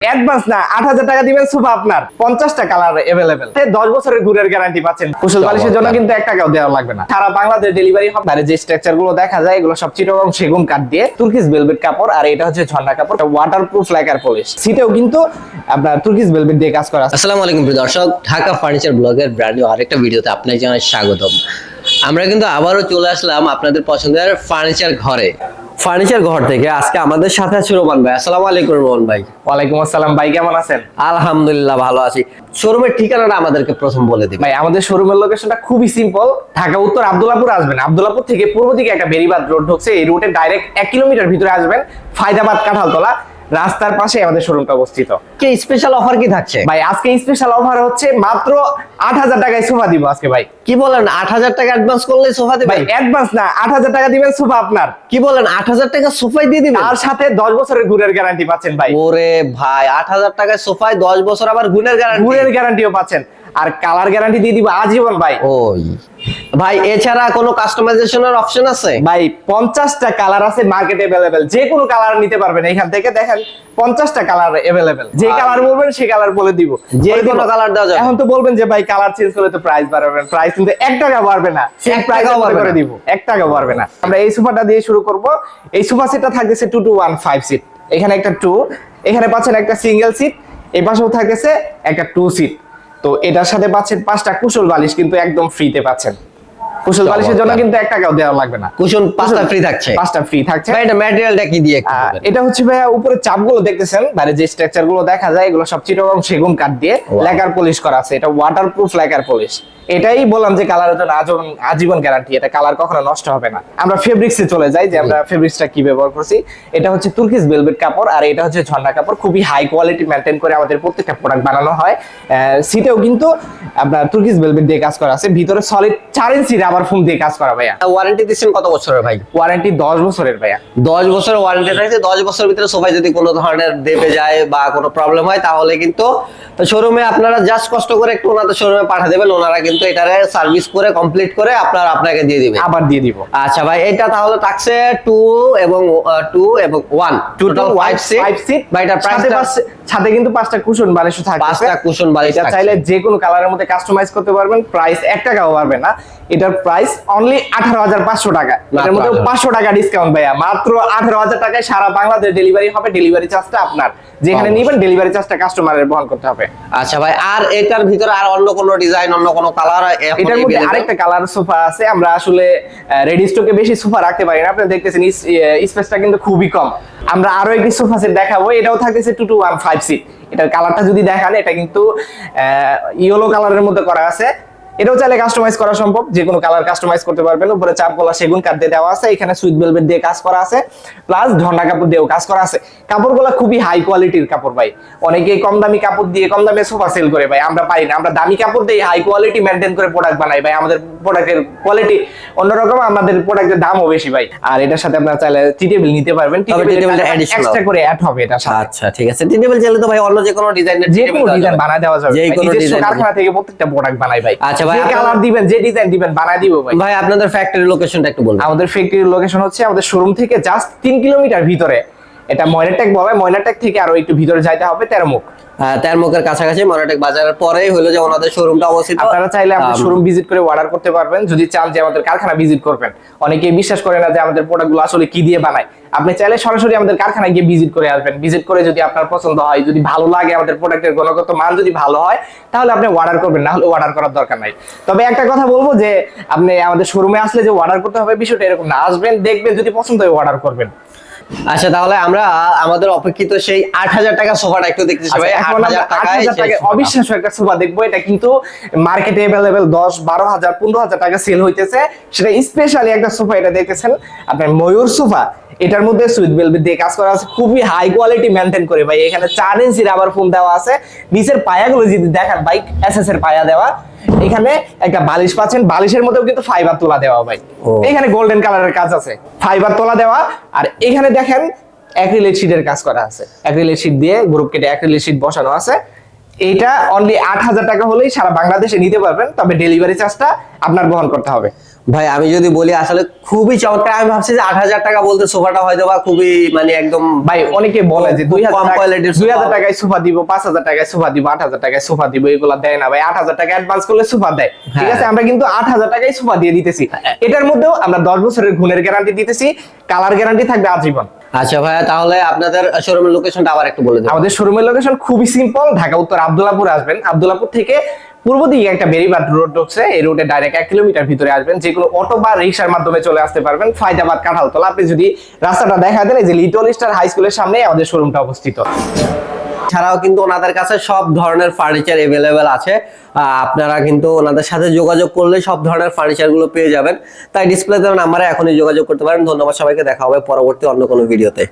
Advance না ৮০০০ টাকা দিবেন, সোফা আপনার ৫০টা কালার अवेलेबल, ১০ বছরের গুণের গ্যারান্টি পাচ্ছেন। কুশল বালিশের জন্য কিন্তু ১ টাকাও দেওয়া লাগবে না, সারা বাংলাদেশ ডেলিভারি হবে। আর যে স্ট্রাকচার গুলো দেখা যায় এগুলো সব চিটাগং সেগুন কাঠ দিয়ে, তুর্কিশ ভেলভেট কাপড়, আর এটা হচ্ছে ঝর্ণা কাপড়, ওয়াটারপ্রুফ লেকার পলিশ। সিটেও কিন্তু আপনার তুর্কিশ ভেলভেট দিয়ে কাজ করা আছে। আসসালামু আলাইকুম প্রিয় দর্শক, ঢাকা ফার্নিচার ব্লগের ব্র্যান্ড নিউ আরেকটা ভিডিওতে আপনাকে জানাই স্বাগতম। আমরা কিন্তু আবারও চলে আসলাম আপনাদের পছন্দের ফার্নিচার ঘর থেকে। আজকে আমাদের সাথে আছে রোমান ভাই। আসসালামু আলাইকুম রোমান ভাই। ওয়ালাইকুম আসসালাম ভাই, কেমন আছেন? আলহামদুলিল্লাহ ভালো আছি। শোরুমের ঠিকানাটা আমাদেরকে প্রথম বলে দিন ভাই। আমাদের শোরুমের লোকেশনটা খুবই সিম্পল, ঢাকা উত্তর আব্দুল্লাহপুর আসবেন, আব্দুল্লাহপুর থেকে পূর্ব দিকে একটা বেরিবাদ রোড ঢুকছে, এই রুটে ডাইরেক্ট ১ কিলোমিটার ভিতরে আসবেন, ফায়দাবাদ কাঁঠালতলা রাস্তার পাশে আমাদের শোরুমটা অবস্থিত। কি স্পেশাল অফার কি থাকছে ভাই? আজকে স্পেশাল অফার হচ্ছে মাত্র ৮০০০ টাকায় সোফা দিব আজকে ভাই। কি বলেন? ৮০০০ টাকা অ্যাডভান্স করলে সোফা দিবেন? ভাই অ্যাডভান্স না, ৮০০০ টাকা দিবেন, সোফা আপনার। কি বলেন? ৮০০০ টাকা সোফাই দিয়ে দিবেন? তার সাথে ১০ বছরের গুণের গ্যারান্টি পাচ্ছেন ভাই। ওরে ভাই, ৮০০০ টাকায় সোফায় ১০ বছর আবার গুণের গ্যারান্টিও পাচ্ছেন, আর কালার গ্যারান্টি দিয়ে দিব আজীবন ভাই। ওই ভাই, এছাড়া কোনো কাস্টমাইজেশনের অপশন আছে? ভাই ৫০টা কালার আছে মার্কেটে अवेलेबल, যে কোনো কালার নিতে পারবেন। এখান থেকে দেখেন ৫০টা কালার अवेलेबल, যে কালার বলবেন সেই কালার বলে দিব, যে কোনো কালার দেওয়া যাবে। এখন তো বলবেন যে ভাই কালার চেঞ্জ করলে তো প্রাইস বাড়বে, প্রাইস কিন্তু ১ টাকা বাড়বে না, সেম প্রাইস করে দিব, ১ টাকা বাড়বে না। আমরা এই সোফাটা দিয়ে শুরু করব। এই সোফা সেটটা থাকতেছে 2-2-1-5 সিট, এখানে একটা 2, এখানে পাচ্ছেন একটা সিঙ্গেল সিট, এই পাশেও থাকতেছে একটা 2 সিট। তো এটার সাথে পাচ্ছেন 5টা কুশল বালিশ, কিন্তু একদম ফ্রিতে পাচ্ছেন। কুশল বালিশের জন্য কিন্তু ১ টাকাও দেওয়া লাগবে না, কুশন 5টা ফ্রি থাকছে। 5টা ফ্রি থাকছে। ভাই এটা ম্যাটেরিয়ালটা কি দিয়ে একটু বলবেন? এটা হচ্ছে ভাইয়া উপরে চাপগুলো দেখতেছেন, বাইরে যে স্ট্রাকচার গুলো দেখা যায় এগুলো সব চিটাগং সেগুন কাঠ দিয়ে লেকার পলিশ করা আছে। এটা ওয়াটারপ্রুফ লেকার পলিশ। এটাই বললাম যে কালারের জন্য আজীবন গ্যারান্টি, এটা কালার কখনো নষ্ট হবে না। আমরা ফেব্রিক্সে চলে যাই, যে আমরা ফেব্রিক্সটা কি ব্যবহার করছি। এটা হচ্ছে তুর্কিশ ভেলভেট কাপড়, আর এটা হচ্ছে ঝর্ণা কাপড়। খুবই হাই কোয়ালিটি মেইনটেইন করে আমাদের প্রত্যেকটা প্রোডাক্ট বানানো হয়। সিটেও কিন্তু আপনার তুর্কিশ ভেলভেট দিয়ে কাজ করা আছে, ভিতরে সলিড 4 ইঞ্চি রাবার ফোম দিয়ে কাজ করা ভাইয়া। ওয়ারেন্টি দিচ্ছেন কত বছরের ভাই? ওয়ারেন্টি 10 বছরের ভাইয়া। 10 বছরের ওয়ারেন্টি থাকছে। 10 বছরের ভিতরে সোফায় যদি কোনো ধরনের দেবে যায় বা কোনো প্রবলেম হয়, তাহলে কিন্তু শোরুমে আপনারা জাস্ট কষ্ট করে একটু ওনাদের শোরুমে পাঠিয়ে দেবেন, ওনারা কিন্তু এটারে সার্ভিস করে কমপ্লিট করে আপনাকে দিয়ে দিবে, আবার দিয়ে দিব। আচ্ছা ভাই, এটা তাহলে থাকছে 2 এবং 1 টোটাল 5 সিট। ভাই এটা প্রাইসটা সাথে কিন্তু 5টা কুশন বালিশও থাকবে। 5টা কুশন বালিশ এটা চাইলে যে কোনো কালারের মধ্যে কাস্টমাইজ করতে পারবেন। প্রাইস 1 টাকাও পারবে না, এটার প্রাইস অনলি ১৮৫০০ টাকা। এর মধ্যে 500 টাকা ডিসকাউন্ট ভাইয়া। মাত্র ১৮০০০ টাকায় সারা বাংলাদেশ ডেলিভারি হবে। ডেলিভারি চার্জটা আপনার, যেখানে নেবেন ডেলিভারি চার্জটা কাস্টমারের বহন করতে হবে। আচ্ছা ভাই, আর এটার ভিতরে আর অন্য কোনো ডিজাইন, অন্য কোনো কালার? এটার মধ্যে আরেকটা কালার সোফা আছে। আমরা আসলে রেডি স্টকে বেশি সোফা রাখতে পারি না, আপনারা দেখতেছেন স্পেসটা কিন্তু খুবই কম। আমরা আরো একটি সোফা সেট দেখাবো, এটাও থাকতেছে 2-2-1-5 সিট। এটার কালারটা যদি দেখান, এটা কিন্তু ইয়েলো কালারের মধ্যে করা আছে। এটাও চাইলে কাস্টমাইজ করা সম্ভব, যে কোনো কালার কাস্টমাইজ করতে পারবেন। উপরে চাপগুলো সেগুন কাঠ দিয়ে দেওয়া আছে, এখানে সুইট ভেলভেট দিয়ে কাজ করা আছে, প্লাস ঝর্ণা কাপড় দিয়েও কাজ করা আছে। কাপড়গুলো খুবই হাই কোয়ালিটির কাপড় ভাই। অনেকেই কম দামি কাপড় দিয়ে কম দামে সোফা সেল করে ভাই, আমরা পারি না। আমরা দামি কাপড় দিয়ে হাই কোয়ালিটি মেইনটেইন করে প্রোডাক্ট বানাই ভাই। আমাদের প্রোডাক্টের কোয়ালিটি অন্যরকম, আমাদের প্রোডাক্টের দামও বেশি ভাই। আর এটার সাথে আপনারা চাইলে টি টেবিল নিতে পারবেন, টি টেবিলটা এক্সট্রা করে অ্যাড হবে এটার সাথে। আচ্ছা ঠিক আছে, টি টেবিল চাইলে তো ভাই অন্য যে কোনো ডিজাইনের যে কোনো ডিজাইন বানায় দেওয়া যাবে, যে কোনো ডিজাইন কারখানা থেকে প্রত্যেকটা প্রোডাক্ট বানাই ভাই। আচ্ছা ভাই, কালার দিবেন, যে ডিজাইন দিবেন বানায় দিব ভাই। ভাই আপনাদের ফ্যাক্টরি লোকেশনটা একটু বলুন। আমাদের ফ্যাক্টরি লোকেশন হচ্ছে আমাদের শোরুম থেকে জাস্ট 3 কিলোমিটার ভিতরে। এটা ময়নাটেক বলে, ময়নাটেক থেকে আরো একটু ভিতরে যাইতে হবে, 13 মুখ। 13 মুখের কাছাকাছি ময়নাটেক বাজারের পরেই হলো যে ওনাদের শোরুমটা অবস্থিত। আপনারা চাইলে আমাদের শোরুম ভিজিট করে অর্ডার করতে পারবেন, যদি চান যে আমাদের কারখানা ভিজিট করবেন। অনেকেই বিশ্বাস করে না যে আমাদের প্রোডাক্টগুলো আসলে কি দিয়ে বানায়। আপনি চাইলে সরাসরি আমাদের কারখানায় গিয়ে ভিজিট করে আসবেন। ভিজিট করে যদি আপনার পছন্দ হয়, যদি ভালো লাগে, আমাদের প্রোডাক্টের গুণগত মান যদি ভালো হয়, তাহলে আপনি অর্ডার করবেন, না হলে অর্ডার করার দরকার নাই। তবে একটা কথা বলবো যে আপনি আমাদের শোরুমে আসলে যে অর্ডার করতে হবে বিষয়টা এরকম না, আসবেন, দেখবেন, যদি পছন্দ হয় অর্ডার করবেন। আচ্ছা তাহলে আমরা আমাদের অপেক্ষিত সেই ৮০০০ টাকা সোফাটা একটু দেখতে চাই ভাই। ৮০০০ টাকায় অবিশ্বাস্য একটা সোফা দেখবো। এটা কিন্তু মার্কেটে अवेलेबल ১০, ১২,০০০, ১৫,০০০ টাকা সেল হইতেছে। সেটা স্পেশালি একটা সোফা, এটা দেখতেছেন আপনার ময়ূর সোফা। এটার মধ্যে সুইট ভেলভেট দিয়ে কাজ করা আছে, খুবই হাই কোয়ালিটি মেইনটেইন করে ভাই। এখানে 4 ইঞ্চি রাবার ফোম দেওয়া আছে। নিচের পায়াগুলো যদি দেখেন ভাই, এসএস এর পায়া দেওয়া। এখানে একটা বালিশ পাচ্ছেন, বালিশের মধ্যেও কিন্তু ফাইবার তোলা দেওয়া ভাই। এখানে গোল্ডেন কালারের কাজ আছে, ফাইবার তোলা দেওয়া। আর এখানে দেখেন অ্যাক্রিলিক শীটের কাজ করা আছে, অ্যাক্রিলিক শীট দিয়ে গ্রুপ কেটে অ্যাক্রিলিক শীট বসানো আছে। এটা অনলি ৮০০০ টাকা হলেই সারা বাংলাদেশে নিতে পারবেন, তবে ডেলিভারি চার্জটা আপনার বহন করতে হবে। ভাই আমি যদি বলি আসলে খুবই চমৎকার। আমি ভাবছি যে 8,000 টাকা বলতে সোফাটা হয়তো বা খুবই মানে একদম ভাই অনেকে বলে যে খুব কম কোয়ালিটির 2000 টাকায় সোফা দিব, 5000 টাকায় সোফা দিব, 8000 টাকায় সোফা দিব, এগুলা দেয় না ভাই। 8000 টাকা অ্যাডভান্স করলে সোফা দেয়, ঠিক হ্যাঁ। আছে? আমরা কিন্তু 8000 টাকায় সোফা দিয়ে দিতেছি। এটার মধ্যেও আমরা 10 বছরের গুণের গ্যারান্টি দিতেছি, কালার গ্যারান্টি থাকবে আজীবন। আচ্ছা ভাইয়া, তাহলে আপনাদের শোরুমের লোকেশনটা আবার একটু বলে দিন। আমাদের শোরুমের লোকেশন খুবই সিম্পল, ঢাকা উত্তর আব্দুল্লাহপুর আসবেন। আব্দুল্লাহপুর থেকে পূর্ব দিকে একটা বেরিবাদ রোড ঢুকছে, এই রোডে ডাইরেক্ট 1 কিলোমিটার ভিতরে আসবেন। যে কোনো অটো বা রিক্সার মাধ্যমে চলে আসতে পারবেন ফায়দাবাদ কাঁঠালতলা। আপনি যদি রাস্তাটা দেখা দেন, এই যে লিটল স্টার হাই স্কুলের সামনে আমাদের শোরুমটা অবস্থিত। ছাড়াও কিন্তু ওনাদের কাছে সব ধরনের ফার্নিচার এভেলেবেল আছে। আপনারা কিন্তু ওনাদের সাথে যোগাযোগ করলে সব ধরনের ফার্নিচার গুলো পেয়ে যাবেন। তাই ডিসপ্লেতে নাম্বারে এখনই যোগাযোগ করতে পারেন। ধন্যবাদ সবাইকে, দেখা হবে পরবর্তী অন্য কোনো ভিডিওতে।